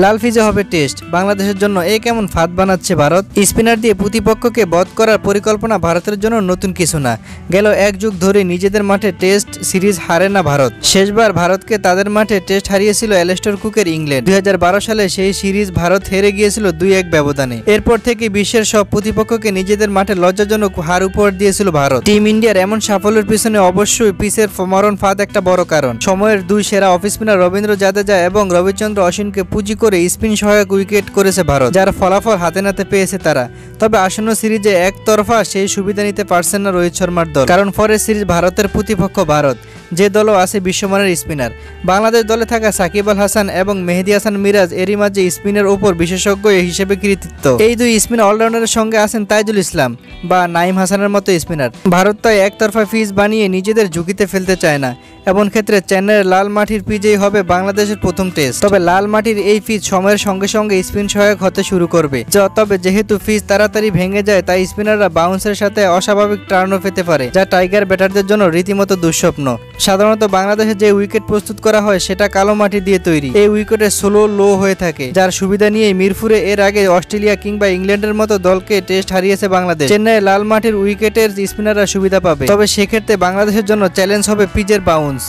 লাল ফিজে হবে টেস্ট, বাংলাদেশের জন্য এ কেমন ফাঁদ বানাচ্ছে ভারত। স্পিনার দিয়ে প্রতিপক্ষকে বধ করার পরিকল্পনা ভারতের জন্য নতুন কিছু না। গেল এক যুগ ধরে নিজেদের মাঠে টেস্ট সিরিজ হারে না ভারত। শেষবার ভারতকে তাদের মাঠে টেস্ট হারিয়েছিল অ্যালেস্টার কুকের ইংল্যান্ড। 2012 সালে সেই সিরিজ ভারত হেরে গিয়েছিল 2-1 ব্যবধানে। এরপর থেকে বিশ্বের সব প্রতিপক্ষকে নিজেদের মাঠে লজ্জাজনক হার উপহার দিয়েছিল ভারত। টিম ইন্ডিয়ার এমন সাফল্যের পিছনে অবশ্যই পিচের মরণ ফাঁদ একটা বড় কারণ। সময়ের দুই সেরা অফ স্পিনার রবীন্দ্র জাদেজা এবং রবিচন্দ্র অশ্বিনকে পুঁজি করে স্পিন সহায়ক উইকেট করেছে ভারত, যার ফলাফল হাতে নাতে পেয়েছে তারা। তবে আসন্ন সিরিজে একতরফা সেই সুবিধা নিতে পারছেন না রোহিত শর্মার দল, কারণ পরের সিরিজ ভারতের প্রতিপক্ষ ভারত, যে দলও আছে বিশ্বমানের স্পিনার। বাংলাদেশ দলে থাকা সাকিব আল হাসান এবং মেহেদী হাসান মিরাজ এরই মাঝে স্পিনের ওপর বিশেষজ্ঞ হিসেবে কৃতিত্ব। এই দুই স্পিন অলরাউন্ডারের সঙ্গে আছেন তাইজুল ইসলাম বা নাইম হাসানের মতো স্পিনার। ভারত তাই একতরফা পিচ বানিয়ে নিজেদের ঝুঁকিতে ফেলতে চায় না। এমন ক্ষেত্রে চেন্নাইয়ের লাল মাটির পিচেই হবে বাংলাদেশের প্রথম টেস্ট। তবে লাল মাটির এই পিচ সময়ের সঙ্গে সঙ্গে স্পিন সহায়ক হতে শুরু করবে। তবে যেহেতু পিচ তাড়াতাড়ি ভেঙে যায়, তাই স্পিনাররা বাউন্সের সাথে অস্বাভাবিক টার্নও পেতে পারে, যা টাইগার ব্যাটারদের জন্য রীতিমতো দুঃস্বপ্ন। সাধারণত বাংলাদেশে যে উইকেট প্রস্তুত করা হয় সেটা কালো মাটি দিয়ে তৈরি। এই উইকেটে স্লো লো হয়ে থাকে, যার সুবিধা নিয়ে মিরপুরে এর আগে অস্ট্রেলিয়া কিংবা ইংল্যান্ডের মতো দলকে টেস্ট হারিয়েছে বাংলাদেশ। চেন্নাইয়ে লাল মাটির উইকেটের স্পিনাররা সুবিধা পাবে, তবে সেক্ষেত্রে বাংলাদেশের জন্য চ্যালেঞ্জ হবে পিচের বাউন্স।